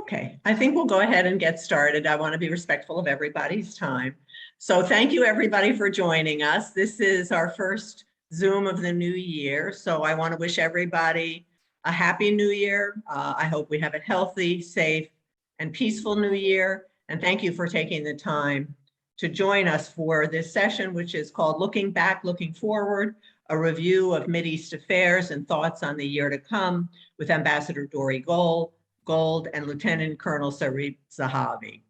Okay, I think we'll go ahead and get started. I want to be respectful of everybody's time. So thank you everybody for joining us. This is our first Zoom of the new year. So I want to wish everybody a happy new year. I hope we have a healthy, safe, and peaceful new year. And thank you for taking the time to join us for this session, which is called Looking Back, Looking Forward, a review of Mideast affairs and thoughts on the year to come with Ambassador Dore Gold and Lieutenant Colonel Sarit Zehavi.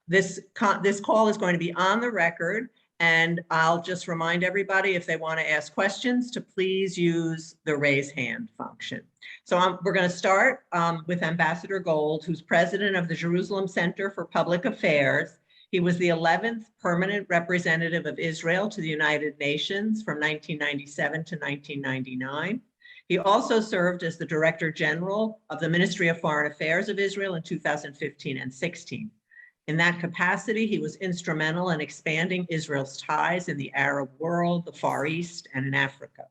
This call is going to be on the record, and I'll just remind everybody if they want to ask questions to please use the raise hand function. So we're going to start with Ambassador Gold, who's president of the Jerusalem Center for Public Affairs. He was the 11th permanent representative of Israel to the United Nations from 1997 to 1999. He also served as the Director General of the Ministry of Foreign Affairs of Israel in 2015 and 16. In that capacity, he was instrumental in expanding Israel's ties in the Arab world, the Far East, and in Africa.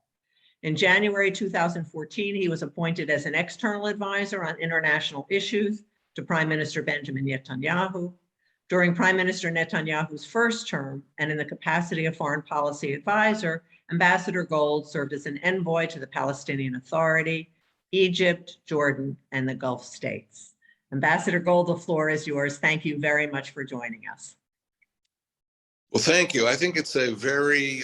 In January 2014, he was appointed as an external advisor on international issues to Prime Minister Benjamin Netanyahu. During Prime Minister Netanyahu's first term, and in the capacity of foreign policy advisor, Ambassador Gold served as an envoy to the Palestinian Authority, Egypt, Jordan, and the Gulf states. Ambassador Gold, the floor is yours. Thank you very much for joining us. Well, thank you. I think it's a very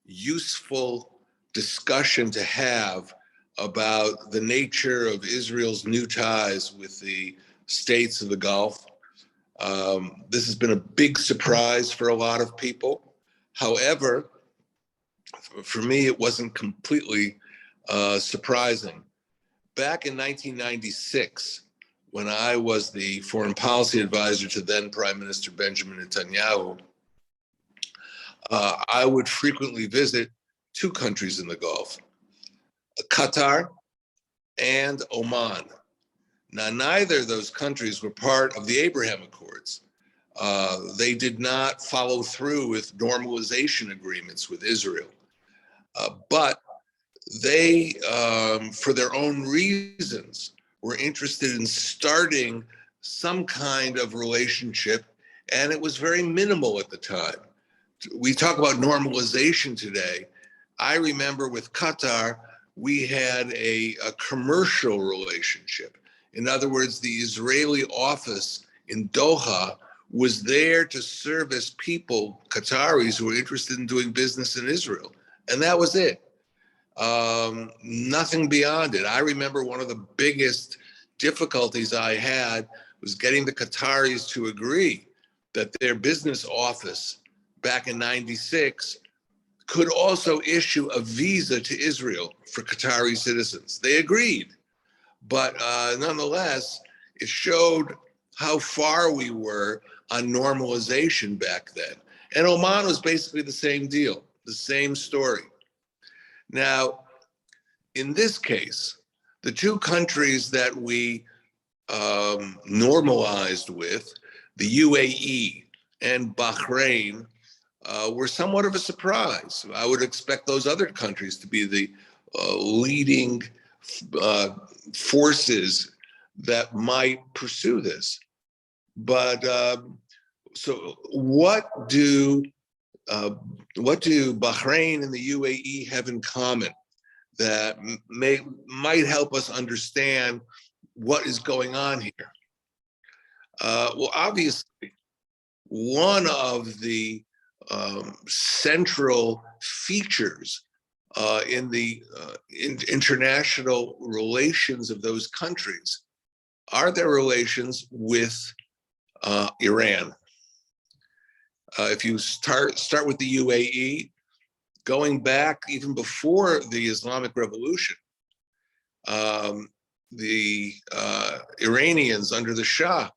useful discussion to have about the nature of Israel's new ties with the states of the Gulf. This has been a big surprise for a lot of people. However, for me, it wasn't completely surprising. Back in 1996, when I was the foreign policy advisor to then Prime Minister Benjamin Netanyahu, I would frequently visit two countries in the Gulf, Qatar and Oman. Now, neither of those countries were part of the Abraham Accords. They did not follow through with normalization agreements with Israel. But they, for their own reasons, were interested in starting some kind of relationship, and it was very minimal at the time. We talk about normalization today. I remember with Qatar, we had a commercial relationship. In other words, the Israeli office in Doha was there to service people, Qataris, who were interested in doing business in Israel. And that was it. Nothing beyond it. I remember one of the biggest difficulties I had was getting the Qataris to agree that their business office back in '96 could also issue a visa to Israel for Qatari citizens. They agreed. But nonetheless, it showed how far we were on normalization back then. And Oman was basically the same deal, the same story. Now, in this case, the two countries that we normalized with, the UAE and Bahrain, were somewhat of a surprise. I would expect those other countries to be the leading forces that might pursue this. But so what do Bahrain and the UAE have in common that might help us understand what is going on here? Well, obviously, one of the central features in the international relations of those countries are their relations with Iran. If you start with the UAE, going back even before the Islamic Revolution, the Iranians under the Shah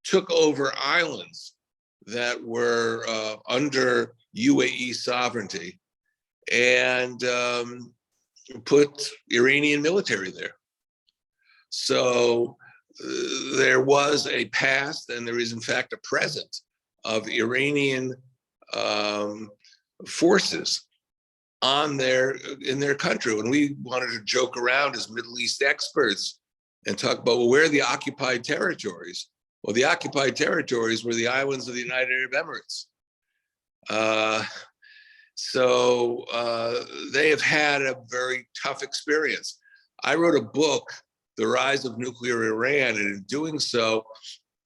took over islands that were under UAE sovereignty and put Iranian military there. So there was a past, and there is in fact a present, of Iranian forces in their country. When we wanted to joke around as Middle East experts, and talk about, well, where are the occupied territories? Well, the occupied territories were the islands of the United Arab Emirates. So they have had a very tough experience. I wrote a book, The Rise of Nuclear Iran, and in doing so,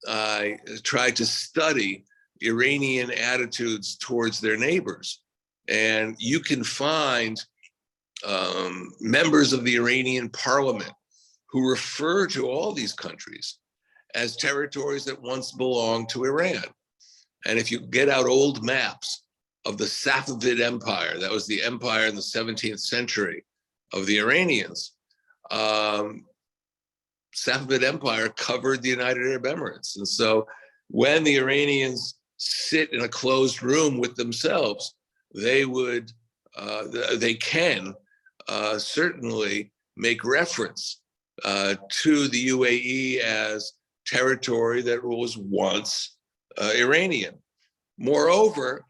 I tried to study Iranian attitudes towards their neighbors. And you can find members of the Iranian parliament who refer to all these countries as territories that once belonged to Iran. And if you get out old maps of the Safavid Empire, that was the empire in the 17th century of the Iranians, Safavid Empire covered the United Arab Emirates. And so when the Iranians sit in a closed room with themselves, they can certainly make reference to the UAE as territory that was once Iranian. Moreover,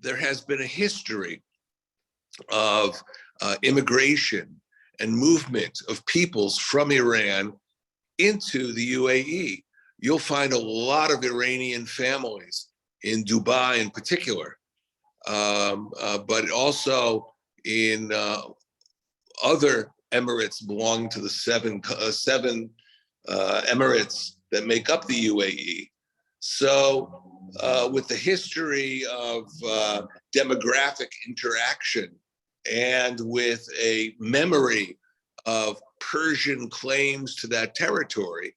there has been a history of immigration and movement of peoples from Iran into the UAE. You'll find a lot of Iranian families in Dubai in particular, but also in other emirates belonging to the seven emirates that make up the UAE. So with the history of demographic interaction and with a memory of Persian claims to that territory,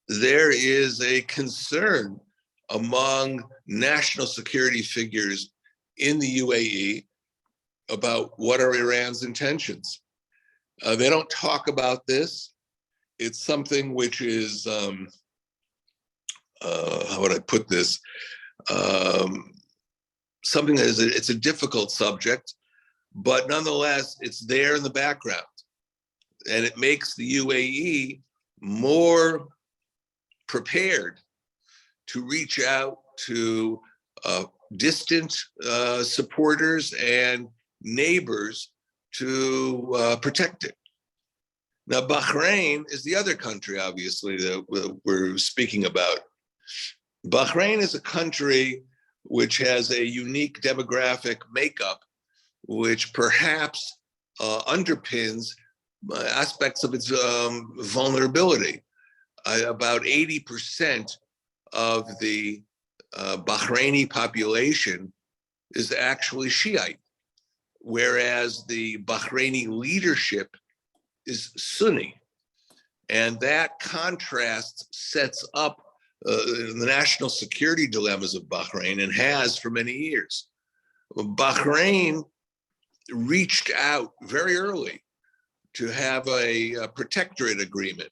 there is a concern among national security figures in the UAE about what are Iran's intentions. They don't talk about this. It's something which is, how would I put this? Something that is, it's a difficult subject, but nonetheless, it's there in the background. And it makes the UAE more prepared to reach out to distant supporters and neighbors to protect it. Now, Bahrain is the other country, obviously, that we're speaking about. Bahrain is a country which has a unique demographic makeup, which perhaps underpins aspects of its vulnerability. About 80% of the Bahraini population is actually Shiite, whereas the Bahraini leadership is Sunni. And that contrast sets up the national security dilemmas of Bahrain, and has for many years. Bahrain reached out very early to have a protectorate agreement.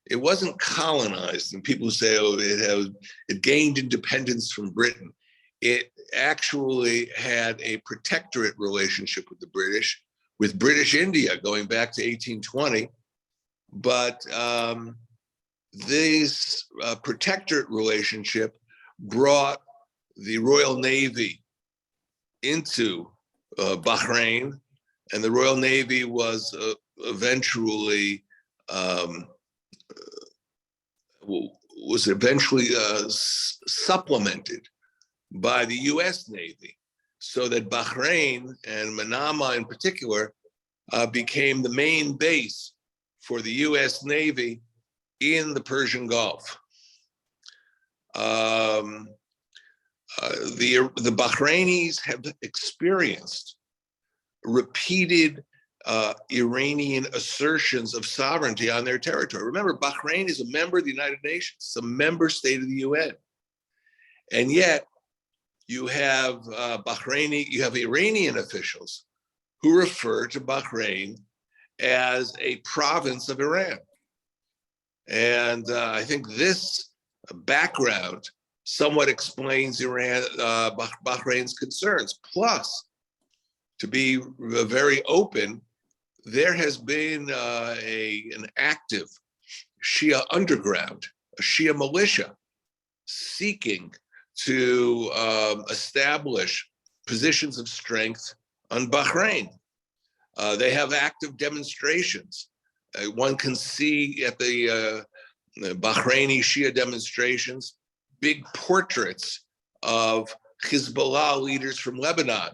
It wasn't colonized, and people say, oh, it gained independence from Britain. It actually had a protectorate relationship with the British, with British India going back to 1820. But this protectorate relationship brought the Royal Navy into Bahrain, and the Royal Navy was eventually supplemented by the U.S. Navy, so that Bahrain, and Manama in particular, became the main base for the U.S. Navy in the Persian Gulf. The Bahrainis have experienced repeated Iranian assertions of sovereignty on their territory. Remember, Bahrain is a member of the United Nations, it's a member state of the UN. And yet you have Iranian officials who refer to Bahrain as a province of Iran. And I think this background somewhat explains Bahrain's concerns. Plus, to be very open, there has been an active Shia underground, a Shia militia, seeking to establish positions of strength on Bahrain. They have active demonstrations One can see at the Bahraini Shia demonstrations big portraits of Hezbollah leaders from Lebanon,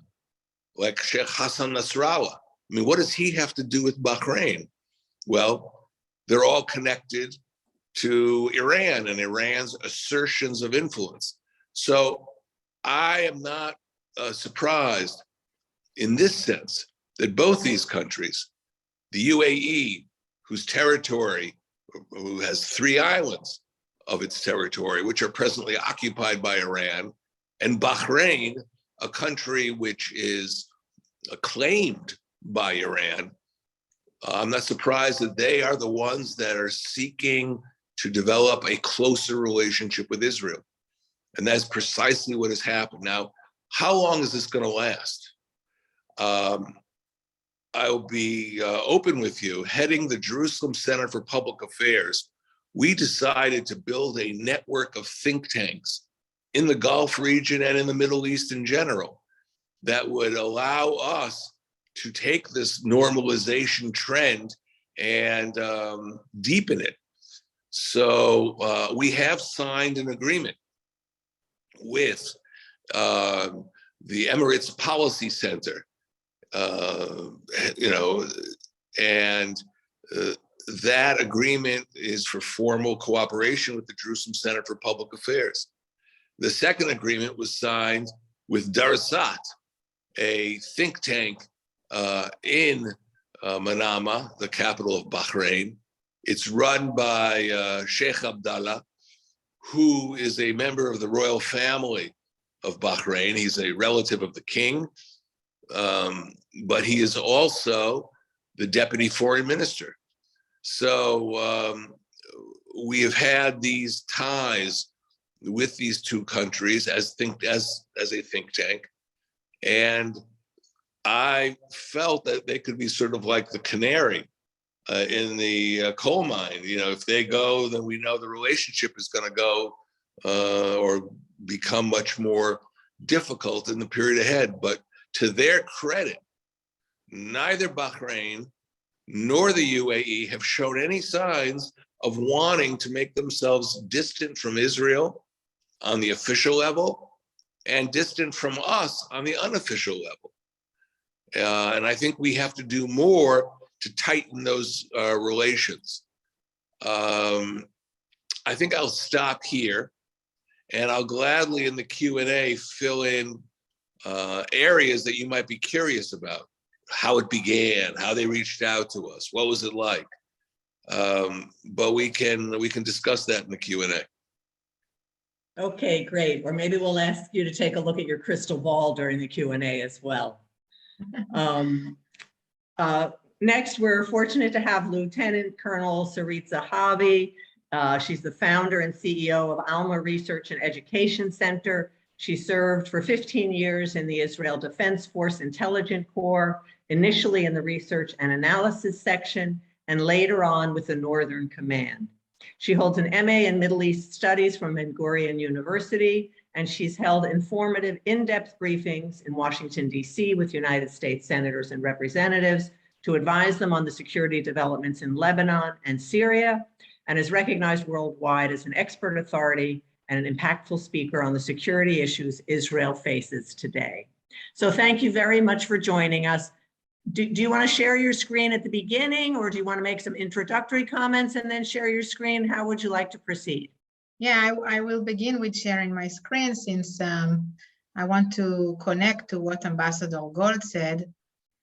like Sheikh Hassan Nasrallah. I mean, what does he have to do with Bahrain? Well, they're all connected to Iran and Iran's assertions of influence. So I am not surprised in this sense that both these countries, the UAE, whose territory, who has 3 islands of its territory, which are presently occupied by Iran, and Bahrain, a country which is claimed by Iran, I'm not surprised that they are the ones that are seeking to develop a closer relationship with Israel. And that's precisely what has happened. Now, how long is this going to last? I'll be open with you. Heading the Jerusalem Center for Public Affairs, we decided to build a network of think tanks in the Gulf region and in the Middle East in general that would allow us to take this normalization trend and deepen it. So we have signed an agreement with the Emirates Policy Center, and that agreement is for formal cooperation with the Jerusalem Center for Public Affairs. The second agreement was signed with Darasat, a think tank in Manama, the capital of Bahrain. It's run by Sheikh Abdallah, who is a member of the royal family of Bahrain. He's a relative of the king, but he is also the deputy foreign minister. So we have had these ties with these 2 countries as a think tank, and I felt that they could be sort of like the canary in the coal mine. If they go, then we know the relationship is going to go or become much more difficult in the period ahead. But to their credit, neither Bahrain nor the UAE have shown any signs of wanting to make themselves distant from Israel on the official level and distant from us on the unofficial level. And I think we have to do more to tighten those relations. I think I'll stop here, and I'll gladly in the Q&A fill in areas that you might be curious about. How it began, how they reached out to us, what was it like? But we can discuss that in the Q&A. Okay, great. Or maybe we'll ask you to take a look at your crystal ball during the Q&A as well. Next, we're fortunate to have Lieutenant Colonel Sarit Zehavi. She's the founder and CEO of Alma Research and Education Center. She served for 15 years in the Israel Defense Force Intelligence Corps, initially in the research and analysis section, and later on with the Northern Command. She holds an MA in Middle East Studies from Ben Gurion University, and she's held informative, in-depth briefings in Washington, D.C. with United States senators and representatives to advise them on the security developments in Lebanon and Syria, and is recognized worldwide as an expert authority and an impactful speaker on the security issues Israel faces today. So thank you very much for joining us. Do you want to share your screen at the beginning, or do you want to make some introductory comments and then share your screen? How would you like to proceed? Yeah, I will begin with sharing my screen since I want to connect to what Ambassador Gold said.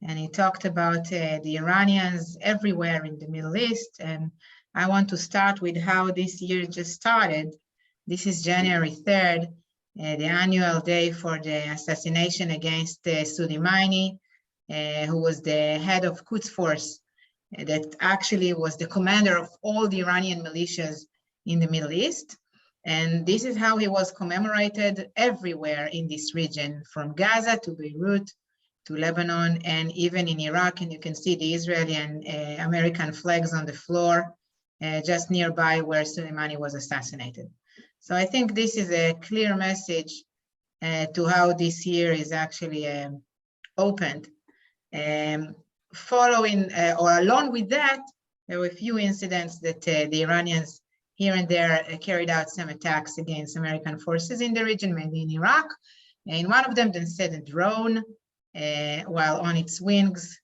And he talked about the Iranians everywhere in the Middle East. And I want to start with how this year just started. This is January 3rd, the annual day for the assassination against Soleimani, who was the head of Quds Force, that actually was the commander of all the Iranian militias in the Middle East. And this is how he was commemorated everywhere in this region, from Gaza to Beirut to Lebanon, and even in Iraq. And you can see the Israeli and American flags on the floor just nearby where Soleimani was assassinated. So I think this is a clear message to how this year is actually opened. Following or along with that, There were a few incidents that the Iranians here and there carried out some attacks against American forces in the region, maybe in Iraq. And one of them then said a drone, while on its wings,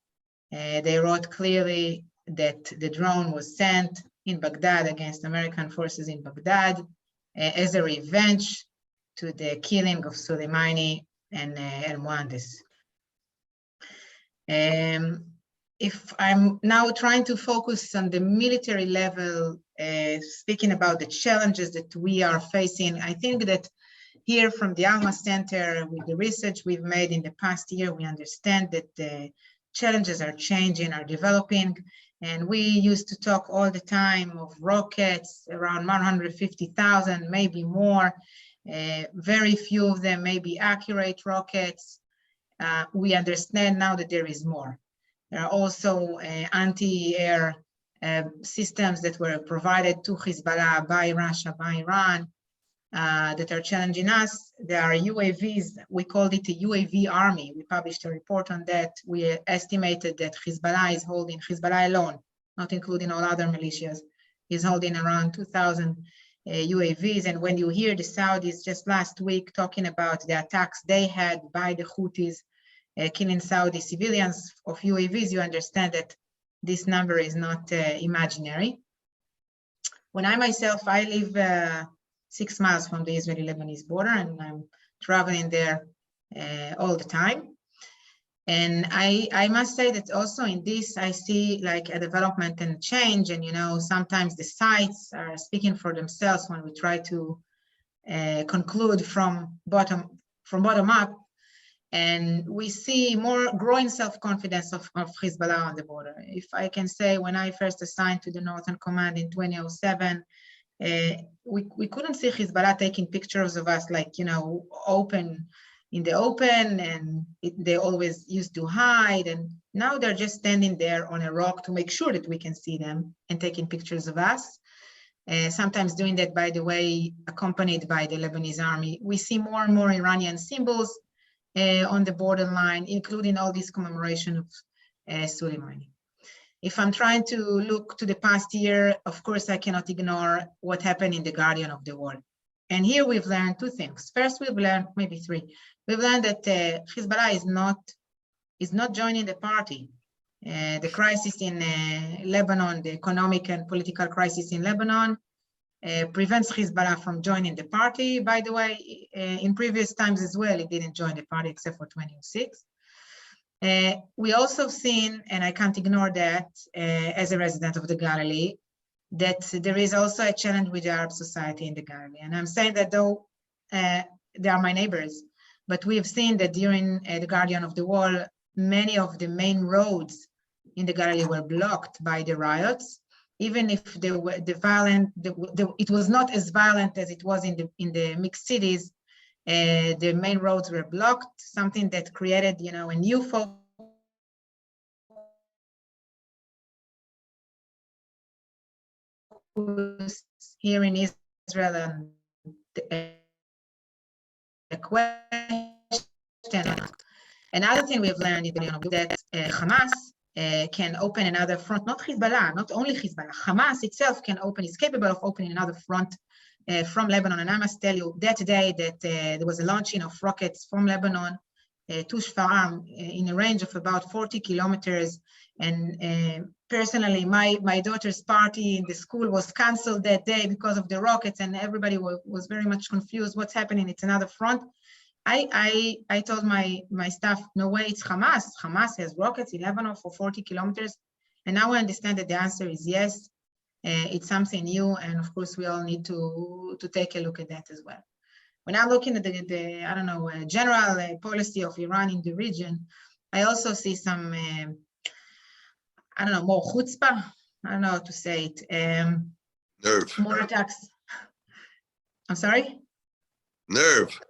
they wrote clearly that the drone was sent in Baghdad against American forces in Baghdad as a revenge to the killing of Soleimani and Muhandis. If I'm now trying to focus on the military level, speaking about the challenges that we are facing, I think that here from the Alma Center, with the research we've made in the past year, we understand that the challenges are changing, are developing, and we used to talk all the time of rockets, around 150,000, maybe more. Very few of them may be accurate rockets. We understand now that there is more. There are also anti-air systems that were provided to Hezbollah by Russia, by Iran, that are challenging us. There are UAVs, we called it a UAV army. We published a report on that. We estimated that Hezbollah is holding, Hezbollah alone, not including all other militias, is holding around 2,000 UAVs. And when you hear the Saudis just last week talking about the attacks they had by the Houthis, killing Saudi civilians of UAVs, you understand that this number is not imaginary. When I myself, I live 6 miles from the Israeli-Lebanese border, and I'm traveling there all the time. And I must say that also in this, I see like a development and change. And, you know, sometimes the sites are speaking for themselves when we try to conclude from bottom up. And we see more growing self-confidence of Hezbollah on the border. If I can say, when I first assigned to the Northern Command in 2007, we couldn't see Hezbollah taking pictures of us like, you know, in the open, and they always used to hide. And now they're just standing there on a rock to make sure that we can see them and taking pictures of us. Sometimes doing that, by the way, accompanied by the Lebanese army. We see more and more Iranian symbols on the borderline, including all this commemoration of Soleimani. If I'm trying to look to the past year, of course, I cannot ignore what happened in the Guardian of the Wall. And here we've learned two things. First, we've learned, maybe three. We've learned that Hezbollah is not joining the party. The crisis in Lebanon, the economic and political crisis in Lebanon, prevents Hezbollah from joining the party. By the way, in previous times as well, it didn't join the party except for 2006. We also seen, and I can't ignore that as a resident of the Galilee, that there is also a challenge with the Arab society in the Galilee. And I'm saying that though they are my neighbors, but we have seen that during the Guardian of the Wall, many of the main roads in the Galilee were blocked by the riots. Even if it was not as violent as it was in the mixed cities, the main roads were blocked, something that created, you know, a new focus here in Israel, and the question. Another thing we have learned is that Hamas can open another front, not Hezbollah, not only Hezbollah, Hamas itself is capable of opening another front from Lebanon. And I must tell you that day that there was a launching of rockets from Lebanon to Shfarm in a range of about 40 kilometers. And personally, my daughter's party in the school was canceled that day because of the rockets, and everybody was very much confused. What's happening? It's another front. I told my staff, no way, it's Hamas. Hamas has rockets in Lebanon for 40 kilometers. And now I understand that the answer is yes. It's something new. And of course, we all need to take a look at that as well. When I'm looking at the I don't know, general policy of Iran in the region, I also see some, I don't know, more chutzpah. I don't know how to say it. Nerve. More attacks. I'm sorry? Nerve.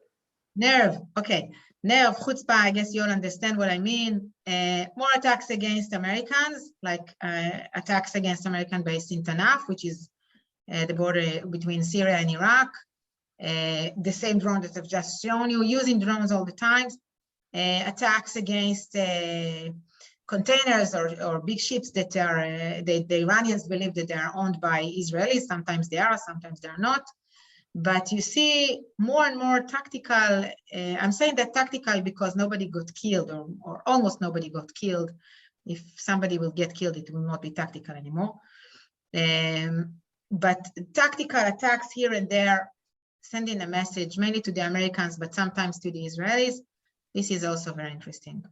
Nerve, okay. Nerve, chutzpah, I guess you'll understand what I mean. More attacks against Americans, like attacks against American base in Tanaf, which is the border between Syria and Iraq. The same drone that I've just shown you, using drones all the time. Attacks against containers or big ships that are, the Iranians believe that they are owned by Israelis. Sometimes they are, sometimes they're not. But you see more and more tactical, I'm saying that tactical because nobody got killed or almost nobody got killed. If somebody will get killed, it will not be tactical anymore. But tactical attacks here and there, sending a message mainly to the Americans, but sometimes to the Israelis. This is also very interesting.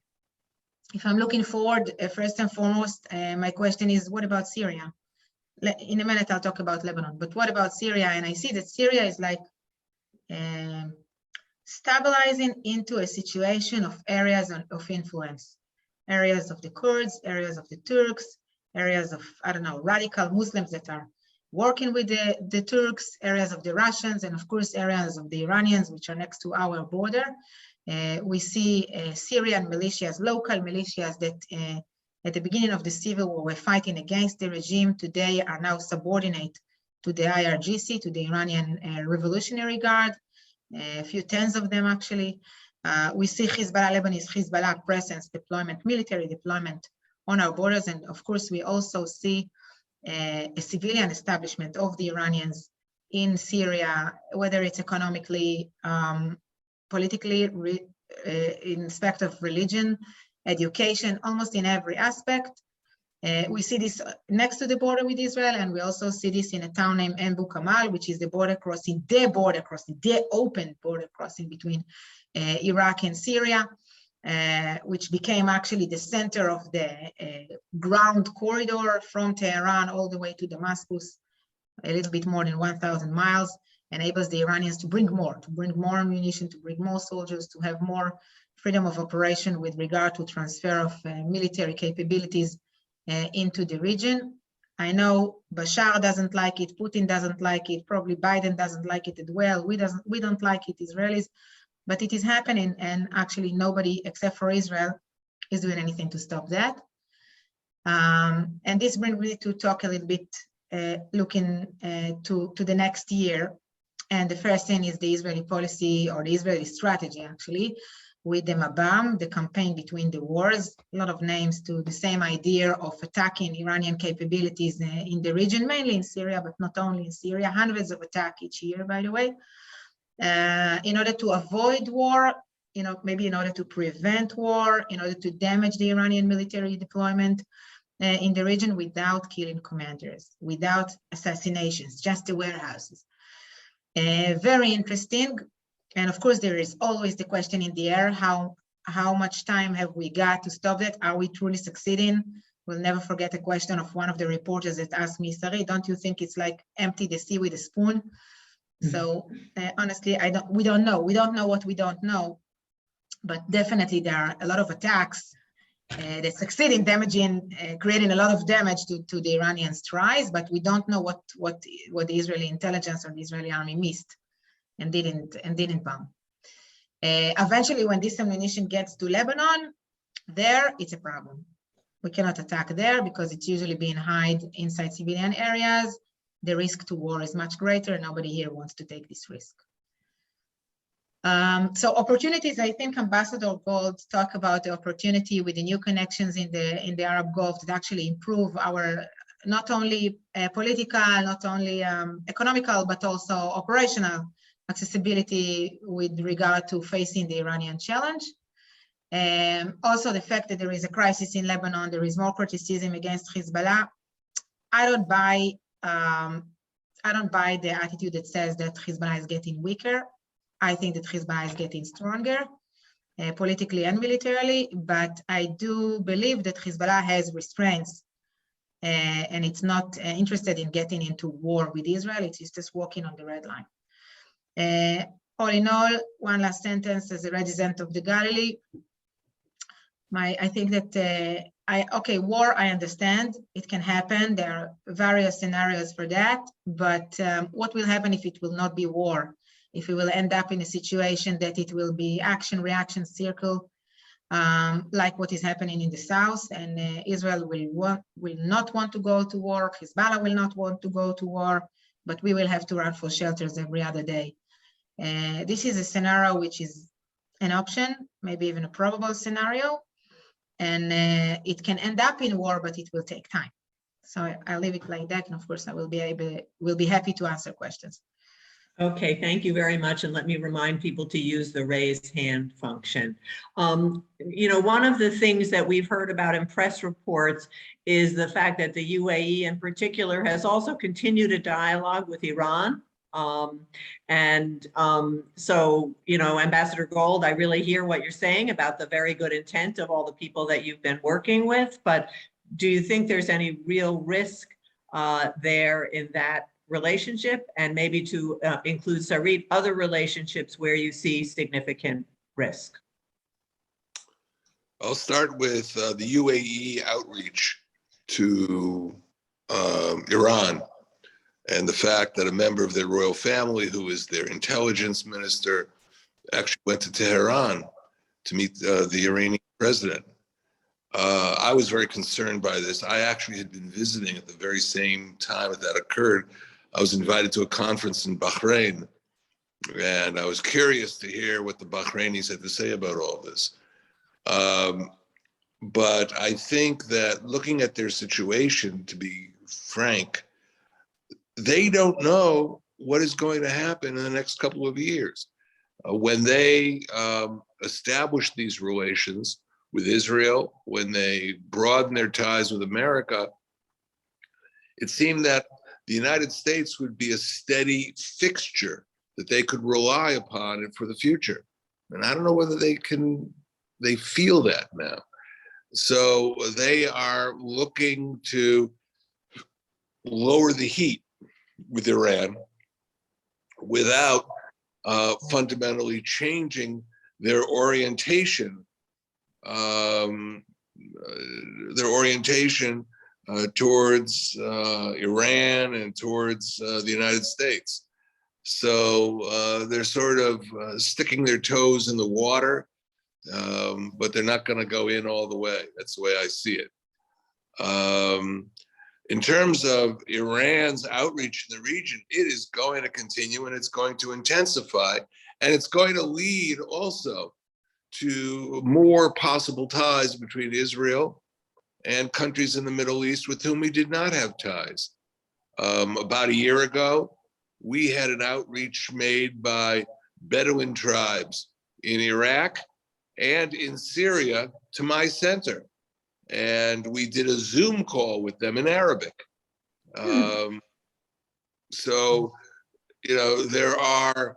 If I'm looking forward, first and foremost, my question is, what about Syria? In a minute, I'll talk about Lebanon, but what about Syria? And I see that Syria is like stabilizing into a situation of areas of influence, areas of the Kurds, areas of the Turks, areas of, I don't know, radical Muslims that are working with the Turks, areas of the Russians, and of course, areas of the Iranians, which are next to our border. We see Syrian militias, local militias that at the beginning of the civil war were fighting against the regime. Today are now subordinate to the IRGC, to the Iranian Revolutionary Guard, a few tens of them actually. We see Hezbollah, Lebanese Hezbollah presence, deployment, military deployment on our borders. And of course, we also see a civilian establishment of the Iranians in Syria, whether it's economically, politically, in respect of religion, education, almost in every aspect. We see this next to the border with Israel, and we also see this in a town named Embu Kamal, which is the border crossing, the open border crossing between Iraq and Syria, which became actually the center of the ground corridor from Tehran all the way to Damascus, a little bit more than 1,000 miles, enables the Iranians to bring more ammunition, to bring more soldiers, to have more freedom of operation with regard to transfer of military capabilities into the region. I know Bashar doesn't like it, Putin doesn't like it, probably Biden doesn't like it as well. We don't like it, Israelis, but it is happening, and actually nobody except for Israel is doing anything to stop that. And this brings me to talk a little bit, looking to the next year. And the first thing is the Israeli policy, or the Israeli strategy actually, with the Mabam, the campaign between the wars, a lot of names to the same idea of attacking Iranian capabilities in the region, mainly in Syria, but not only in Syria, hundreds of attacks each year, by the way, in order to avoid war, maybe in order to prevent war, in order to damage the Iranian military deployment in the region without killing commanders, without assassinations, just the warehouses. Very interesting. And of course, there is always the question in the air, how much time have we got to stop that? Are we truly succeeding? We'll never forget a question of one of the reporters that asked me, Sarit, don't you think it's like empty the sea with a spoon? Mm-hmm. So honestly, we don't know. We don't know what we don't know. But definitely there are a lot of attacks that succeed in damaging, creating a lot of damage to the Iranian strides, but we don't know what the Israeli intelligence or the Israeli army missed and didn't bomb. Eventually, when this ammunition gets to Lebanon, there it's a problem. We cannot attack there because it's usually being hid inside civilian areas. The risk to war is much greater, and nobody here wants to take this risk. So opportunities, I think Ambassador Gold talked about the opportunity with the new connections in the Arab Gulf that actually improve our not only political, not only economical, but also operational accessibility with regard to facing the Iranian challenge. Also the fact that there is a crisis in Lebanon, there is more criticism against Hezbollah. I don't buy the attitude that says that Hezbollah is getting weaker. I think that Hezbollah is getting stronger, politically and militarily, but I do believe that Hezbollah has restraints and it's not interested in getting into war with Israel. It's just walking on the red line. All in all, one last sentence as a resident of the Galilee. I think that, war, I understand, it can happen. There are various scenarios for that, but what will happen if it will not be war? If we will end up in a situation that it will be action-reaction circle, like what is happening in the south, and Israel will not want to go to war, Hezbollah will not want to go to war, but we will have to run for shelters every other day. This is a scenario which is an option, maybe even a probable scenario. and it can end up in war, but it will take time. So I'll leave it like that, and of course I will be happy to answer questions. Okay, thank you very much. And let me remind people to use the raise hand function. You know, one of the things that we've heard about in press reports is the fact that the UAE in particular has also continued a dialogue with Iran. So, you know, Ambassador Gold, I really hear what you're saying about the very good intent of all the people that you've been working with, but do you think there's any real risk there in that relationship, and maybe to include Sarit, other relationships where you see significant risk? I'll start with the UAE outreach to Iran and the fact that a member of their royal family, who is their intelligence minister, actually went to Tehran to meet the Iranian president. I was very concerned by this. I actually had been visiting at the very same time that occurred. I was invited to a conference in Bahrain, and I was curious to hear what the Bahrainis had to say about all this. But I think that looking at their situation, to be frank, they don't know what is going to happen in the next couple of years. When they established these relations with Israel, when they broadened their ties with America, it seemed that the United States would be a steady fixture that they could rely upon for the future. And I don't know whether they feel that now. So they are looking to lower the heat with Iran without fundamentally changing their orientation towards Iran and towards the United States. So they're sort of sticking their toes in the water, but they're not going to go in all the way. That's the way I see it. In terms of Iran's outreach in the region, it is going to continue and it's going to intensify, and it's going to lead also to more possible ties between Israel and countries in the Middle East with whom we did not have ties. About a year ago, we had an outreach made by Bedouin tribes in Iraq and in Syria to my center. And we did a Zoom call with them in Arabic. So, you know, there are,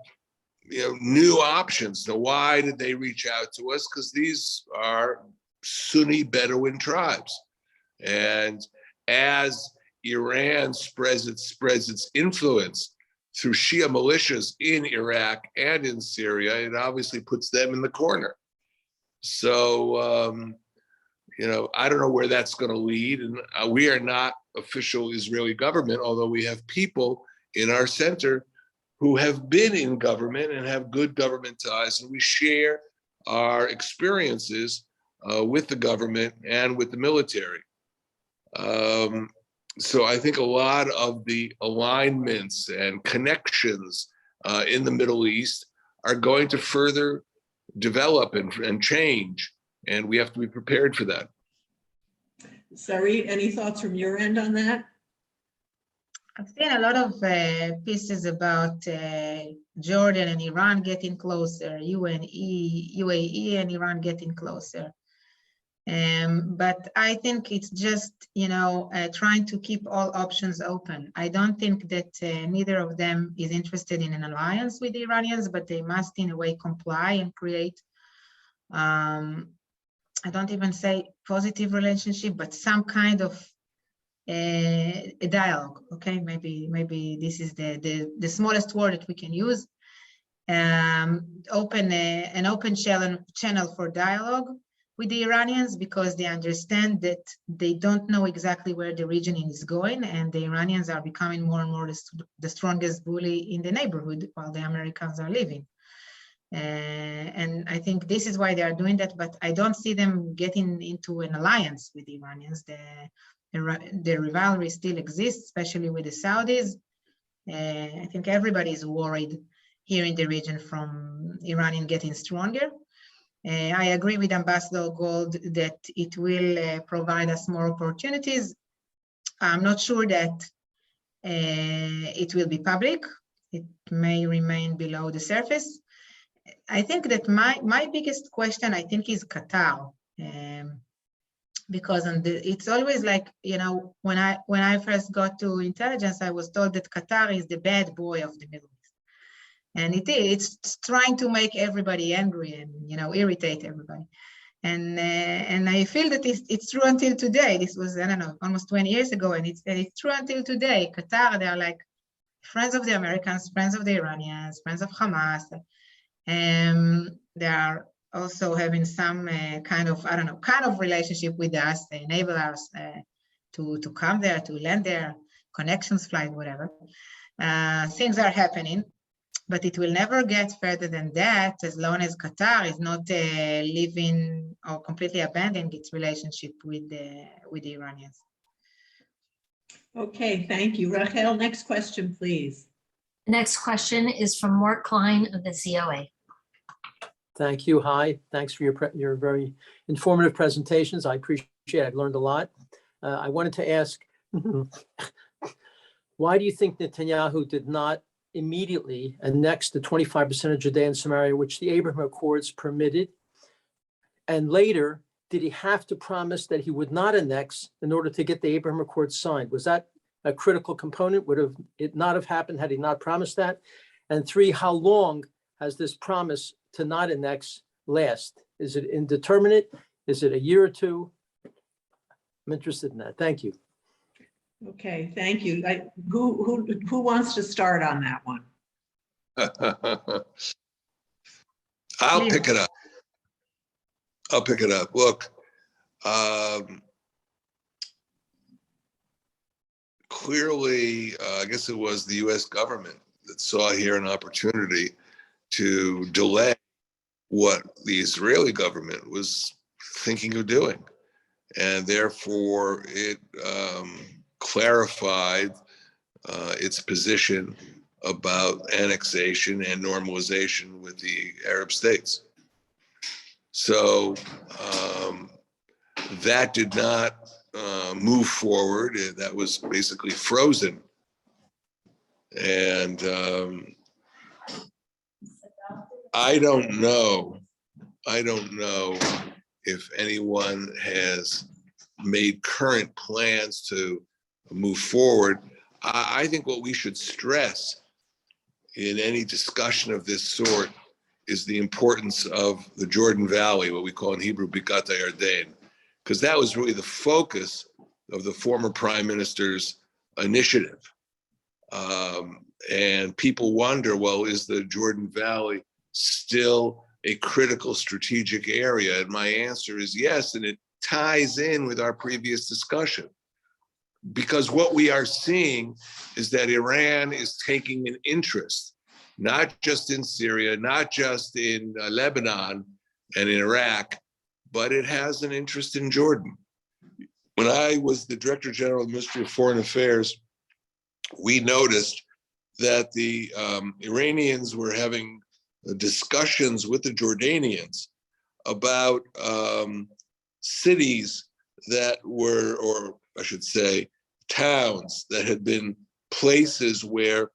you know, new options. Now, why did they reach out to us? Because these are Sunni Bedouin tribes. And as Iran spreads its influence through Shia militias in Iraq and in Syria, it obviously puts them in the corner. So, you know, I don't know where that's going to lead. And we are not official Israeli government, although we have people in our center who have been in government and have good government ties, and we share our experiences with the government and with the military. So I think a lot of the alignments and connections in the Middle East are going to further develop and change, and we have to be prepared for that. Sarit, any thoughts from your end on that? I've seen a lot of pieces about Jordan and Iran getting closer, UAE and Iran getting closer. But I think it's just, you know, trying to keep all options open. I don't think that neither of them is interested in an alliance with the Iranians, but they must in a way comply and create, I don't even say positive relationship, but some kind of a dialogue. Okay, maybe this is the smallest word that we can use. An open channel for dialogue with the Iranians, because they understand that they don't know exactly where the region is going, and the Iranians are becoming more and more the strongest bully in the neighborhood while the Americans are leaving. And I think this is why they are doing that, but I don't see them getting into an alliance with the Iranians. The rivalry still exists, especially with the Saudis. I think everybody is worried here in the region from Iranian getting stronger. I agree with Ambassador Gold that it will provide us more opportunities. I'm not sure that it will be public. It may remain below the surface. I think that my biggest question, I think, is Qatar. Because it's always like, you know, when I first got to intelligence, I was told that Qatar is the bad boy of the Middle East. And it's trying to make everybody angry and, you know, irritate everybody. And I feel that it's true until today. This was, I don't know, almost 20 years ago, and it's true until today. Qatar, they are like friends of the Americans, friends of the Iranians, friends of Hamas. They are also having some kind of, I don't know, kind of relationship with us. They enable us to come there, to land there, connections, flight, whatever. Things are happening. But it will never get further than that as long as Qatar is not leaving or completely abandoning its relationship with the Iranians. Okay, thank you. Rachel, next question, please. The next question is from Mark Klein of the ZOA. Thank you. Hi. Thanks for your very informative presentations. I appreciate it. I've learned a lot. I wanted to ask, why do you think Netanyahu did not immediately annex the 25% of Judea and Samaria, which the Abraham Accords permitted? And later, did he have to promise that he would not annex in order to get the Abraham Accords signed? Was that a critical component? Would it not have happened had he not promised that? And three, how long has this promise to not annex last? Is it indeterminate? Is it a year or two? I'm interested in that. Thank you. Okay, thank you. Who wants to start on that one? I'll pick it up. Look, clearly, I guess it was the U.S. government that saw here an opportunity to delay what the Israeli government was thinking of doing. And therefore, it clarified its position about annexation and normalization with the Arab states. So that did not move forward. That was basically frozen. And I don't know if anyone has made current plans to move forward. I think what we should stress in any discussion of this sort is the importance of the Jordan Valley, what we call in Hebrew Bikat HaYarden, because that was really the focus of the former Prime Minister's initiative. And people wonder, well, is the Jordan Valley still a critical strategic area? And my answer is yes, and it ties in with our previous discussion. Because what we are seeing is that Iran is taking an interest, not just in Syria, not just in Lebanon and in Iraq, but it has an interest in Jordan. When I was the Director General of the Ministry of Foreign Affairs, we noticed that the Iranians were having discussions with the Jordanians about cities that were, or I should say, towns that had been places where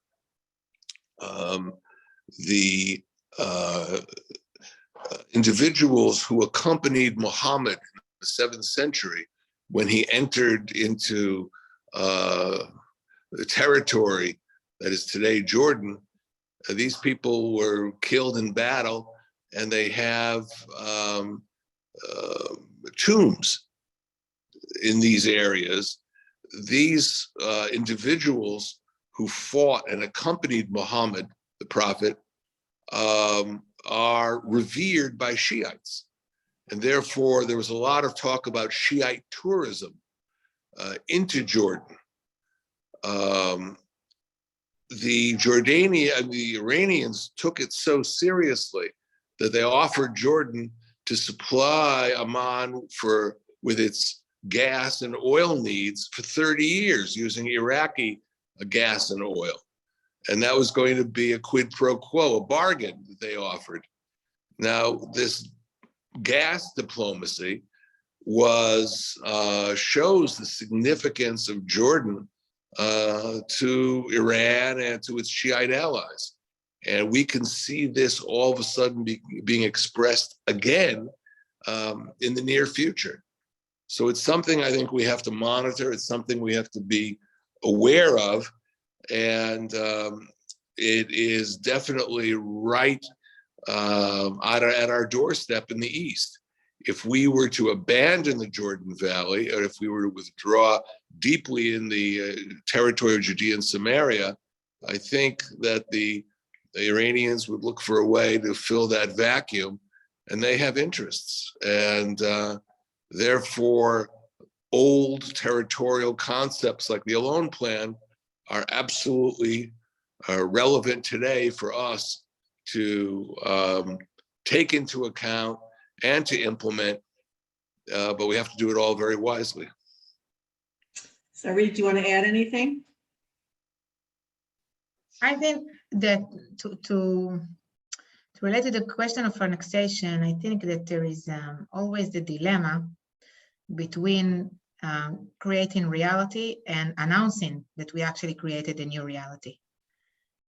the individuals who accompanied Muhammad in the 7th century, when he entered into the territory that is today Jordan, these people were killed in battle, and they have tombs in these areas. These individuals who fought and accompanied Muhammad, the prophet, are revered by Shiites. And therefore, there was a lot of talk about Shiite tourism into Jordan. The Iranians took it so seriously that they offered Jordan to supply Amman with its gas and oil needs for 30 years using Iraqi gas and oil. And that was going to be a quid pro quo, a bargain that they offered. Now, this gas diplomacy shows the significance of Jordan to Iran and to its Shiite allies. And we can see this all of a sudden being expressed again in the near future. So it's something I think we have to monitor. It's something we have to be aware of. And it is definitely right at our doorstep in the East. If we were to abandon the Jordan Valley, or if we were to withdraw deeply in the territory of Judea and Samaria, I think that the Iranians would look for a way to fill that vacuum, and they have interests. And therefore, old territorial concepts like the Alone Plan are absolutely relevant today for us to take into account and to implement, but we have to do it all very wisely. Sarit, do you want to add anything? I think that to relate to the question of annexation, I think that there is always the dilemma between creating reality and announcing that we actually created a new reality.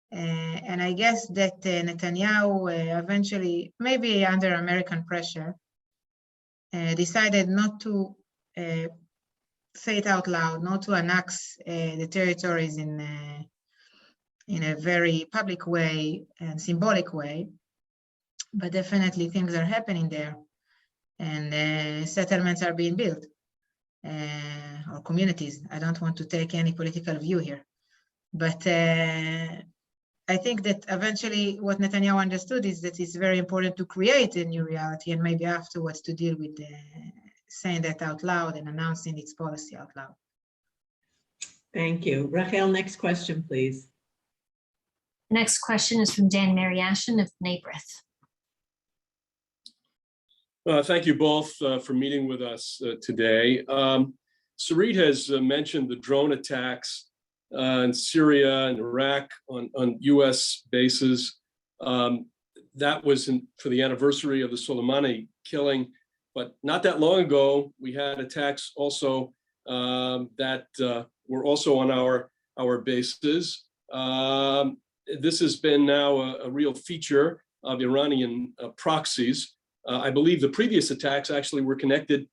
And I guess that Netanyahu eventually, maybe under American pressure, decided not to say it out loud, not to annex the territories in a very public way and symbolic way, but definitely things are happening there, and settlements are being built, or communities. I don't want to take any political view here, but I think that eventually what Netanyahu understood is that it's very important to create a new reality, and maybe afterwards to deal with saying that out loud and announcing its policy out loud. Thank you. Rachel, next question, please. The next question is from Dan Mariashin of Nabreth. Thank you both for meeting with us today. Sarit has mentioned the drone attacks in Syria and Iraq on US bases. That was for the anniversary of the Soleimani killing, but not that long ago, we had attacks also that were also on our bases. This has been now a real feature of Iranian proxies. I believe the previous attacks actually were connected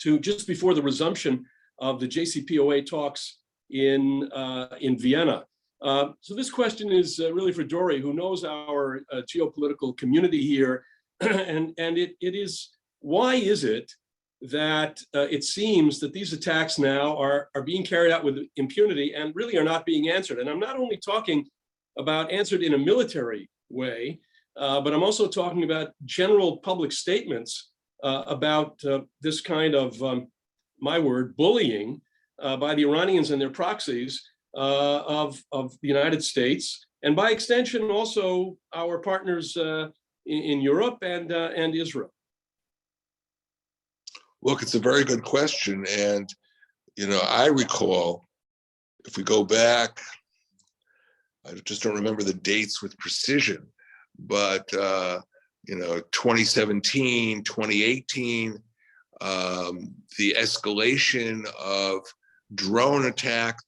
to just before the resumption of the JCPOA talks in Vienna. So this question is really for Dore, who knows our geopolitical community here, and it is, why is it that it seems that these attacks now are being carried out with impunity and really are not being answered? And I'm not only talking about answered in a military way, but I'm also talking about general public statements about this kind of, my word, bullying by the Iranians and their proxies of the United States, and by extension also our partners in Europe and Israel. Look, it's a very good question. And, you know, I recall, if we go back, I just don't remember the dates with precision, but, you know, 2017, 2018, the escalation of drone attacks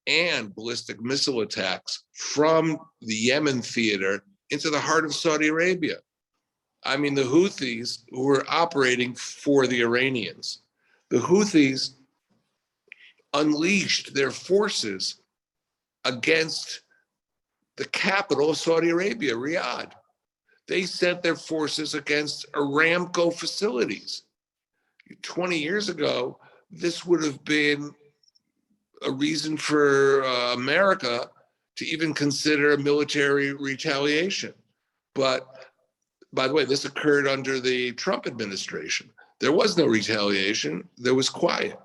and ballistic missile attacks from the Yemen theater into the heart of Saudi Arabia. I mean, the Houthis who were operating for the Iranians. The Houthis unleashed their forces against the capital of Saudi Arabia, Riyadh. They sent their forces against Aramco facilities. 20 years ago, this would have been a reason for America to even consider a military retaliation. But by the way, this occurred under the Trump administration. There was no retaliation, there was quiet.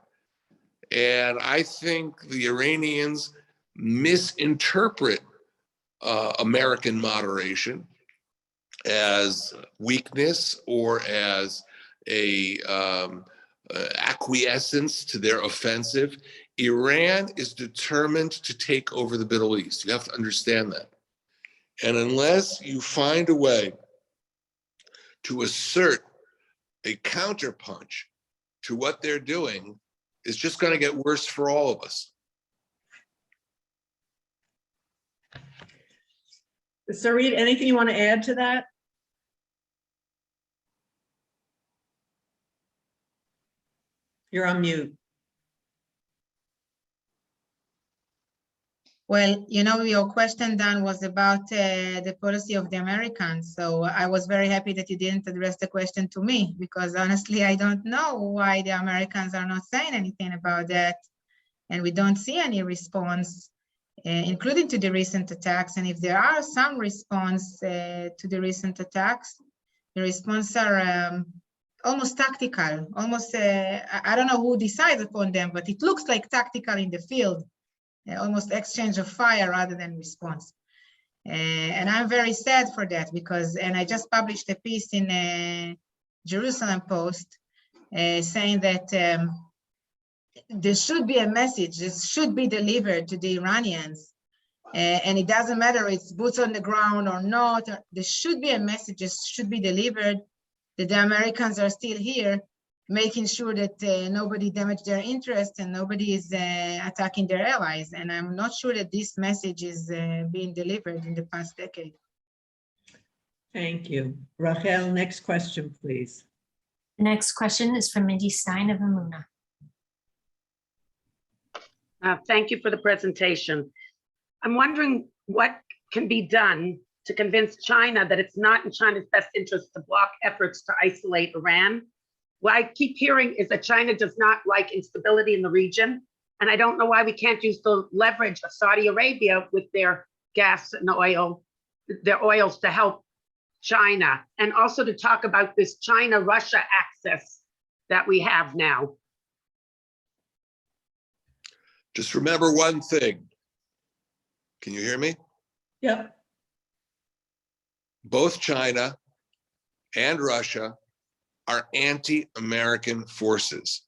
And I think the Iranians misinterpret American moderation as weakness or as a acquiescence to their offensive. Iran is determined to take over the Middle East. You have to understand that. And unless you find a way to assert a counterpunch to what they're doing is just going to get worse for all of us. Sarit, anything you want to add to that? You're on mute. Well, you know, your question, Dan, was about the policy of the Americans. So I was very happy that you didn't address the question to me, because honestly, I don't know why the Americans are not saying anything about that. And we don't see any response, including to the recent attacks. And if there are some response to the recent attacks, the response are almost tactical, almost, I don't know who decides upon them, but it looks like tactical in the field. Almost exchange of fire rather than response. And I'm very sad for that, because, and I just published a piece in Jerusalem Post saying that there should be a message, this should be delivered to the Iranians. And it doesn't matter if it's boots on the ground or not, there should be a message, it should be delivered that the Americans are still here, making sure that nobody damaged their interest and nobody is attacking their allies. And I'm not sure that this message is being delivered in the past decade. Thank you. Rachel, next question, please. The next question is from Mindy Stein of Amuna. Thank you for the presentation. I'm wondering what can be done to convince China that it's not in China's best interest to block efforts to isolate Iran. What I keep hearing is that China does not like instability in the region. And I don't know why we can't use the leverage of Saudi Arabia with their gas and oil, their oils, to help China. And also to talk about this China-Russia axis that we have now. Just remember one thing. Can you hear me? Yep. Both China and Russia are anti-American forces.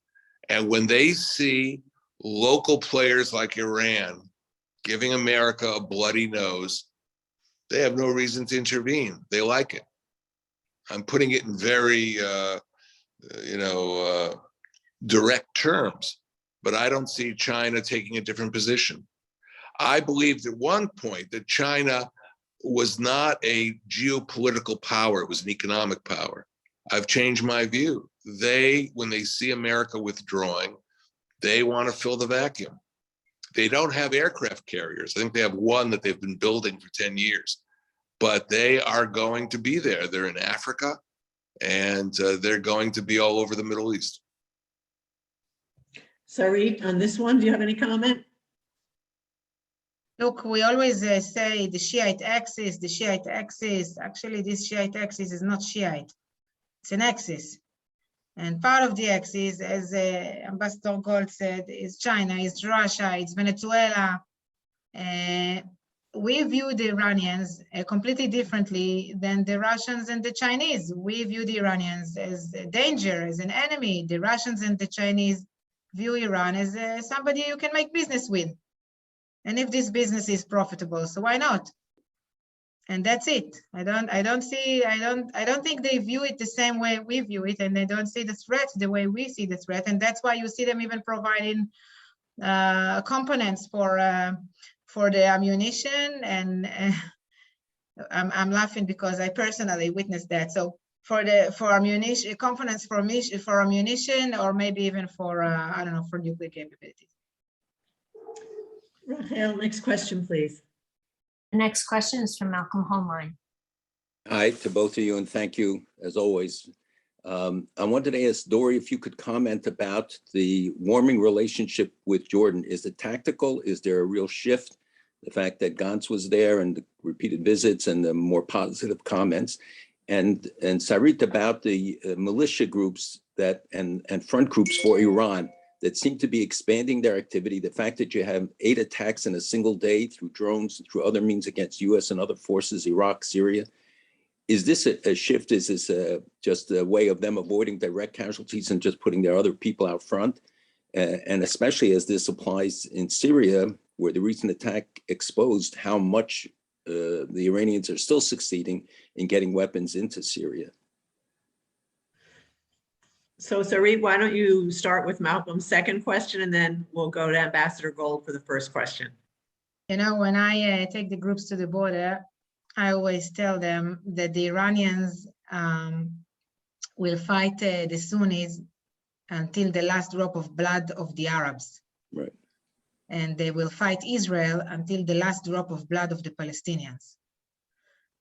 And when they see local players like Iran giving America a bloody nose, they have no reason to intervene. They like it. I'm putting it in very, direct terms, but I don't see China taking a different position. I believed at one point that China was not a geopolitical power, it was an economic power. I've changed my view. When they see America withdrawing, they want to fill the vacuum. They don't have aircraft carriers. I think they have one that they've been building for 10 years, but they are going to be there. They're in Africa, and they're going to be all over the Middle East. Sarit, on this one, do you have any comment? Look, we always say the Shiite axis, the Shiite axis. Actually, this Shiite axis is not Shiite. It's an axis. And part of the axis, as Ambassador Gold said, is China, is Russia, it's Venezuela. We view the Iranians completely differently than the Russians and the Chinese. We view the Iranians as a danger, as an enemy. The Russians and the Chinese view Iran as somebody you can make business with. And if this business is profitable, so why not? And that's it. I don't think they view it the same way we view it, and they don't see the threat the way we see the threat. And that's why you see them even providing components for the ammunition. And I'm laughing because I personally witnessed that. So for ammunition, components for ammunition, or maybe even for I don't know, for nuclear capabilities. Rachel, next question, please. The next question is from Malcolm Holmline. Hi to both of you, and thank you as always. I wanted to ask Dore if you could comment about the warming relationship with Jordan. Is it tactical? Is there a real shift? The fact that Gantz was there and the repeated visits and the more positive comments. And Sarit, about the militia groups and front groups for Iran that seem to be expanding their activity. The fact that you have 8 attacks in a single day through drones, through other means against US and other forces, Iraq, Syria. Is this a shift? Is this just a way of them avoiding direct casualties and just putting their other people out front? And especially as this applies in Syria, where the recent attack exposed how much the Iranians are still succeeding in getting weapons into Syria. So Sarit, why don't you start with Malcolm's second question, and then we'll go to Ambassador Gold for the first question. You know, when I take the groups to the border, I always tell them that the Iranians will fight the Sunnis until the last drop of blood of the Arabs. Right. And they will fight Israel until the last drop of blood of the Palestinians.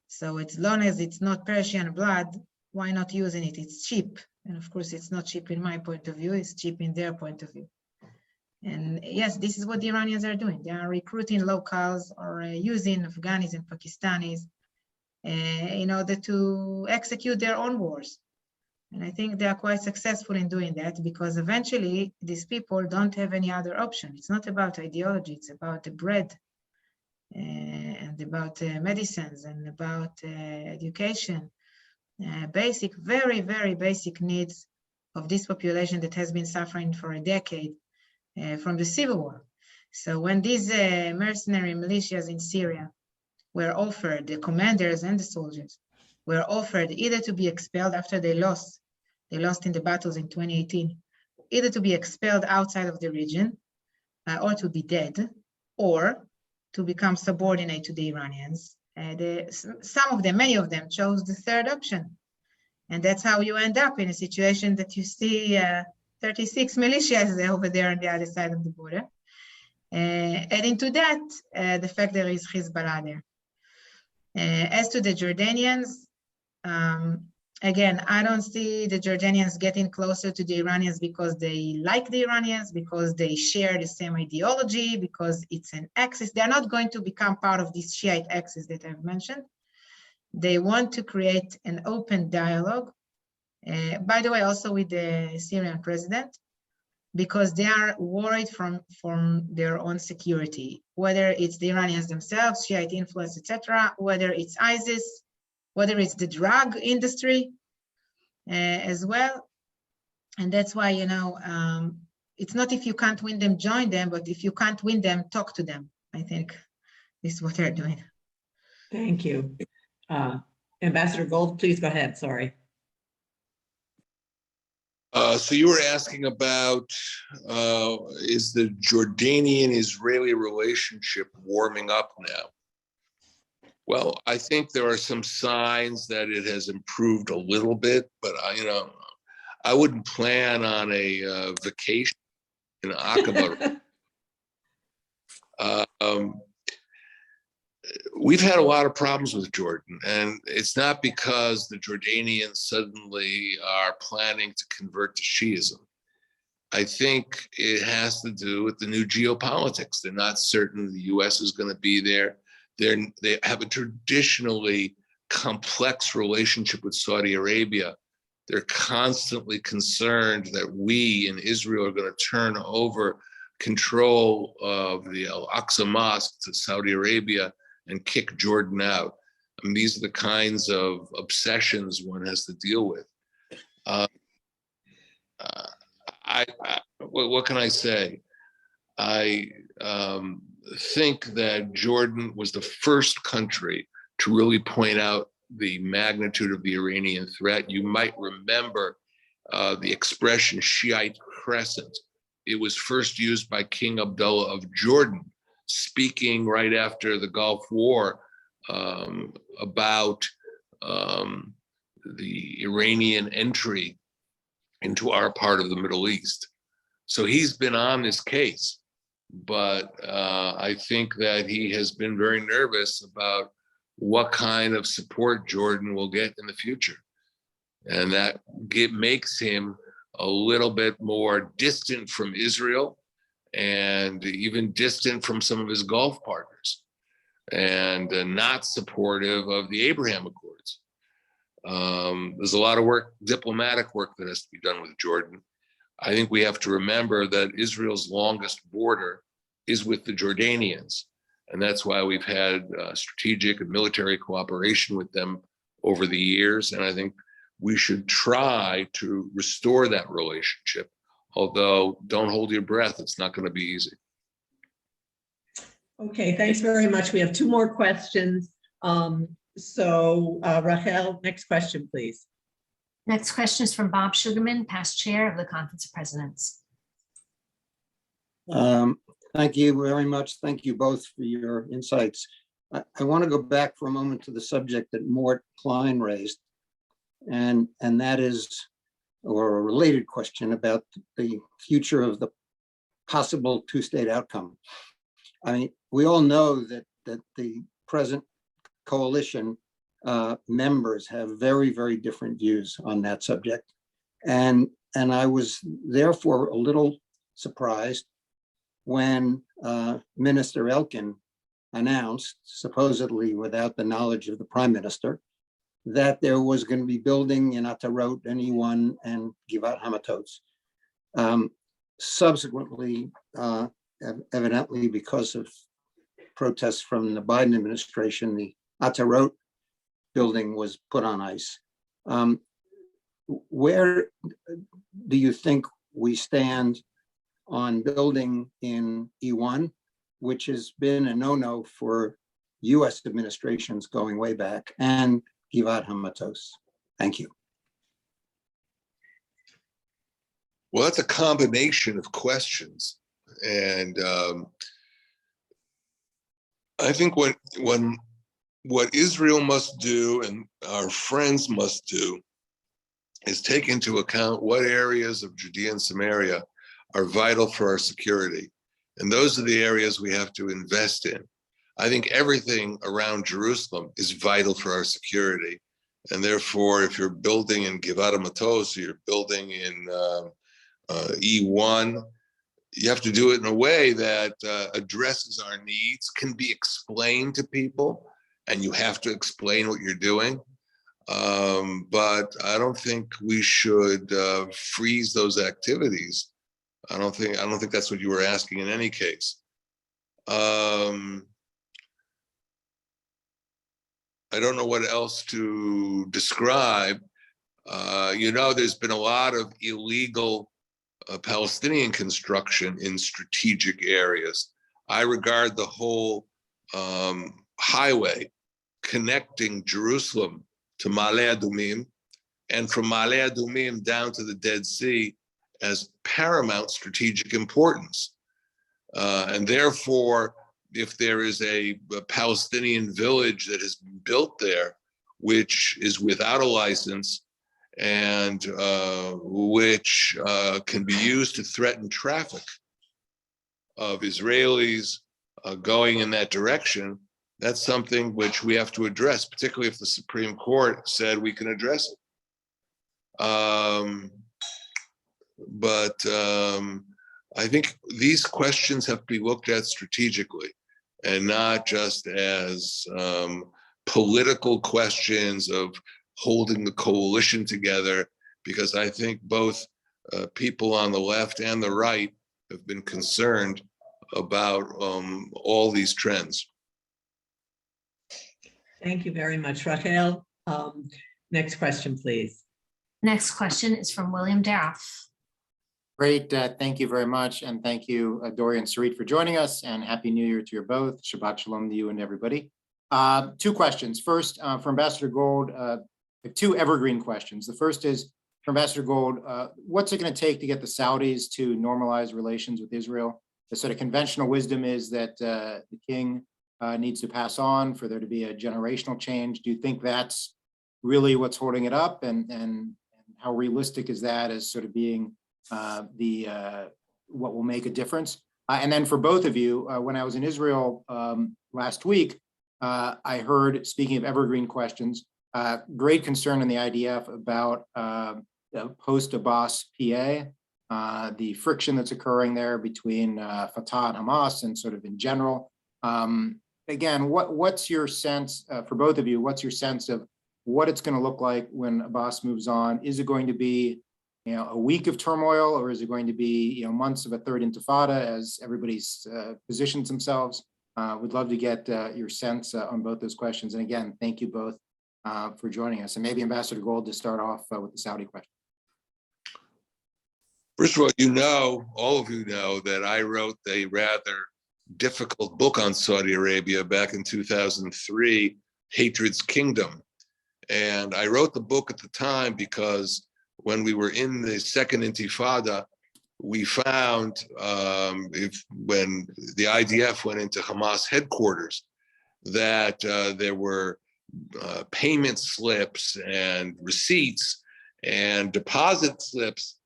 So as long as it's not Persian blood, why not using it? It's cheap. And of course, it's not cheap in my point of view, it's cheap in their point of view. And yes, this is what the Iranians are doing. They are recruiting locals or using Afghanis and Pakistanis in order to execute their own wars. And I think they are quite successful in doing that, because eventually these people don't have any other option. It's not about ideology, it's about the bread and about medicines and about education, basic, very, very basic needs of this population that has been suffering for a decade from the civil war. So when these mercenary militias in Syria were offered, the commanders and the soldiers were offered either to be expelled after they lost in the battles in 2018, either to be expelled outside of the region or to be dead, or to become subordinate to the Iranians. Some of them, many of them, chose the third option. And that's how you end up in a situation that you see 36 militias over there on the other side of the border. Adding to that, the fact there is Hezbollah there. As to the Jordanians, again, I don't see the Jordanians getting closer to the Iranians because they like the Iranians, because they share the same ideology, because it's an axis. They're not going to become part of this Shiite axis that I've mentioned. They want to create an open dialogue, by the way, also with the Syrian president, because they are worried from their own security, whether it's the Iranians themselves, Shiite influence, etc., whether it's ISIS, whether it's the drug industry as well. And that's why, you know, it's not if you can't win them, join them, but if you can't win them, talk to them. I think this is what they're doing. Thank you. Ambassador Gold, please go ahead, sorry. So you were asking about, is the Jordanian-Israeli relationship warming up now? Well, I think there are some signs that it has improved a little bit, but I wouldn't plan on a vacation in Aqaba. We've had a lot of problems with Jordan, and it's not because the Jordanians suddenly are planning to convert to Shiism. I think it has to do with the new geopolitics. They're not certain the US is going to be there. They have a traditionally complex relationship with Saudi Arabia. They're constantly concerned that we in Israel are going to turn over control of the Al-Aqsa Mosque to Saudi Arabia and kick Jordan out. I mean, these are the kinds of obsessions one has to deal with. What can I say? I think that Jordan was the first country to really point out the magnitude of the Iranian threat. You might remember the expression Shiite crescent. It was first used by King Abdullah of Jordan, speaking right after the Gulf War about the Iranian entry into our part of the Middle East. So he's been on this case, but I think that he has been very nervous about what kind of support Jordan will get in the future. And that makes him a little bit more distant from Israel and even distant from some of his Gulf partners, and not supportive of the Abraham Accords. There's a lot of work, diplomatic work, that has to be done with Jordan. I think we have to remember that Israel's longest border is with the Jordanians, and that's why we've had strategic and military cooperation with them over the years. And I think we should try to restore that relationship, although don't hold your breath, it's not going to be easy. Okay, thanks very much. We have two more questions. Rachel, next question, please. Next question is from Bob Sugarman, past chair of the Conference of Presidents. Thank you very much. Thank you both for your insights. I want to go back for a moment to the subject that Mort Klein raised, and that is, or a related question about the future of the possible two-state outcome. I mean, we all know that the present coalition members have very, very different views on that subject. And I was therefore a little surprised when Minister Elkin announced, supposedly without the knowledge of the Prime Minister, that there was going to be building in Atarot and E1 and Givat Hamatos. Subsequently, evidently because of protests from the Biden administration, the Atarot building was put on ice. Where do you think we stand on building in E1, which has been a no-no for US administrations going way back, and Givat Hamatos? Thank you. Well, that's a combination of questions. And I think what Israel must do and our friends must do is take into account what areas of Judea and Samaria are vital for our security. And those are the areas we have to invest in. I think everything around Jerusalem is vital for our security. And therefore, if you're building in Givat Hamatos, or you're building in E1, you have to do it in a way that addresses our needs, can be explained to people, and you have to explain what you're doing. But I don't think we should freeze those activities. I don't think that's what you were asking in any case. I don't know what else to describe. There's been a lot of illegal Palestinian construction in strategic areas. I regard the whole highway connecting Jerusalem to Ma'ale Adumim, and from Ma'ale Adumim down to the Dead Sea as paramount strategic importance. And therefore, if there is a Palestinian village that has been built there, which is without a license, and which can be used to threaten traffic of Israelis going in that direction, that's something which we have to address, particularly if the Supreme Court said we can address it. But I think these questions have to be looked at strategically and not just as political questions of holding the coalition together, because I think both people on the left and the right have been concerned about all these trends. Thank you very much, Rachel. Next question, please. Next question is from William Daroff. Great, thank you very much. And thank you, Dore and Sarit, for joining us, and Happy New Year to you both. Shabbat Shalom to you and everybody. Two questions. First, for Ambassador Gold, two evergreen questions. The first is for Ambassador Gold, what's it going to take to get the Saudis to normalize relations with Israel? The sort of conventional wisdom is that the king needs to pass on for there to be a generational change. Do you think that's really what's holding it up? And how realistic is that as sort of being what will make a difference? And then for both of you, when I was in Israel last week, I heard, speaking of evergreen questions, great concern in the IDF about the post-Abbas PA, the friction that's occurring there between Fatah and Hamas and sort of in general. Again, what's your sense, for both of you, what's your sense of what it's going to look like when Abbas moves on? Is it going to be a week of turmoil, or is it going to be months of a third intifada as everybody's positions themselves? Would love to get your sense on both those questions. And again, thank you both for joining us. And maybe Ambassador Gold to start off with the Saudi question. First of all, all of you know that I wrote a rather difficult book on Saudi Arabia back in 2003, Hatred's Kingdom. And I wrote the book at the time because when we were in the second Intifada, we found when the IDF went into Hamas headquarters that there were payment slips and receipts and deposit slips,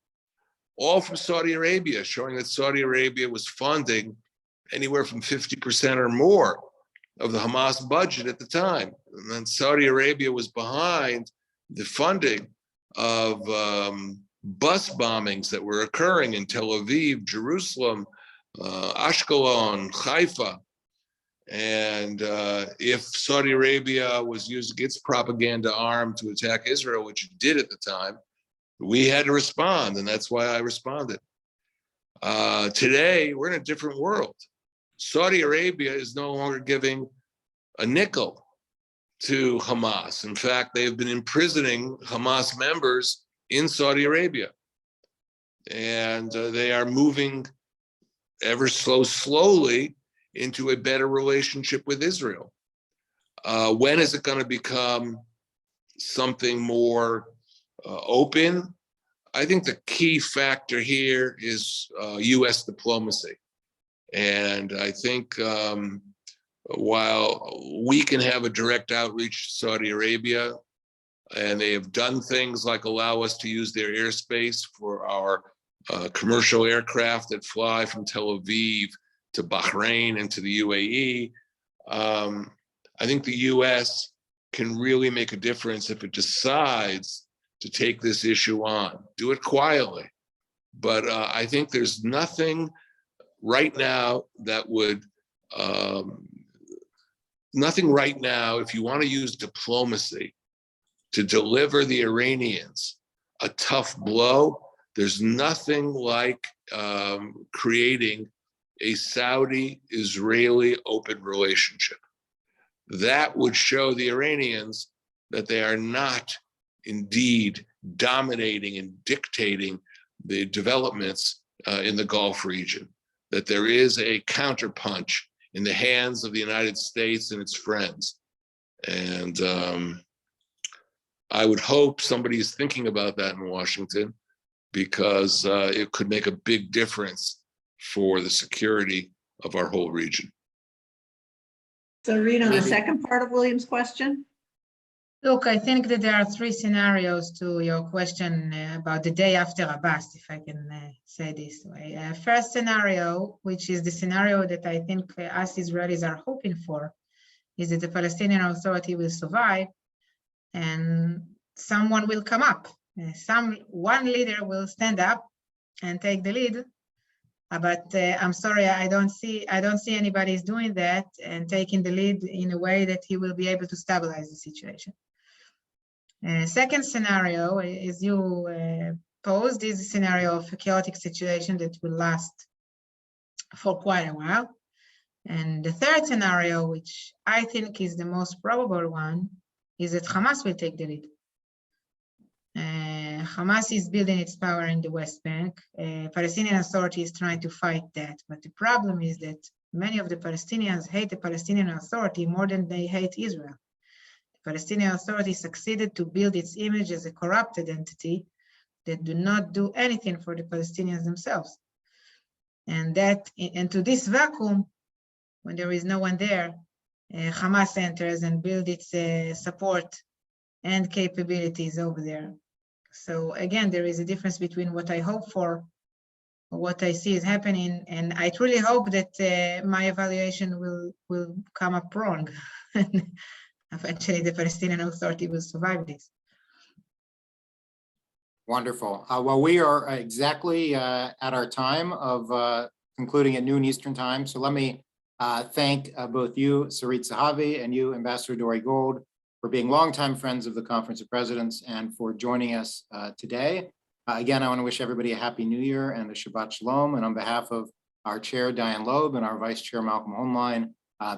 all from Saudi Arabia, showing that Saudi Arabia was funding anywhere from 50% or more of the Hamas budget at the time. And then Saudi Arabia was behind the funding of bus bombings that were occurring in Tel Aviv, Jerusalem, Ashkelon, Haifa. And if Saudi Arabia was using its propaganda arm to attack Israel, which it did at the time, we had to respond, and that's why I responded. Today, we're in a different world. Saudi Arabia is no longer giving a nickel to Hamas. In fact, they've been imprisoning Hamas members in Saudi Arabia. And they are moving ever so slowly into a better relationship with Israel. When is it going to become something more open? I think the key factor here is US diplomacy. And I think while we can have a direct outreach to Saudi Arabia, and they have done things like allow us to use their airspace for our commercial aircraft that fly from Tel Aviv to Bahrain and to the UAE, I think the US can really make a difference if it decides to take this issue on. Do it quietly. But I think there's nothing right now that would, nothing right now, if you want to use diplomacy to deliver the Iranians a tough blow, there's nothing like creating a Saudi-Israeli open relationship. That would show the Iranians that they are not indeed dominating and dictating the developments in the Gulf region, that there is a counterpunch in the hands of the United States and its friends. And I would hope somebody is thinking about that in Washington, because it could make a big difference for the security of our whole region. So Reed, on the second part of William's question? Look, I think that there are three scenarios to your question about the day after Abbas, if I can say this way. First scenario, which is the scenario that I think us Israelis are hoping for, is that the Palestinian Authority will survive and someone will come up. One leader will stand up and take the lead. But I'm sorry, I don't see anybody's doing that and taking the lead in a way that he will be able to stabilize the situation. Second scenario, as you posed, is a scenario of a chaotic situation that will last for quite a while. And the third scenario, which I think is the most probable one, is that Hamas will take the lead. Hamas is building its power in the West Bank. Palestinian Authority is trying to fight that. But the problem is that many of the Palestinians hate the Palestinian Authority more than they hate Israel. The Palestinian Authority succeeded to build its image as a corrupted entity that do not do anything for the Palestinians themselves. And to this vacuum, when there is no one there, Hamas enters and builds its support and capabilities over there. So again, there is a difference between what I hope for, what I see is happening, and I truly hope that my evaluation will come up wrong. Eventually, the Palestinian Authority will survive this. Wonderful. Well, we are exactly at our time of concluding at noon Eastern time. So let me thank both you, Sarit Zehavi, and you, Ambassador Dore Gold, for being longtime friends of the Conference of Presidents and for joining us today. Again, I want to wish everybody a happy new year and a Shabbat Shalom. And on behalf of our chair, Diane Loeb, and our vice chair, Malcolm Hoenlein,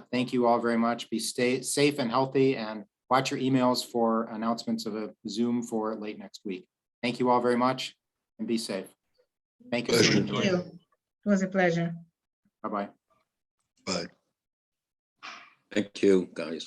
thank you all very much. Be safe and healthy, and watch your emails for announcements of a Zoom for late next week. Thank you all very much, and be safe. Thank you. Thank you. It was a pleasure. Bye-bye. Bye. Thank you, guys.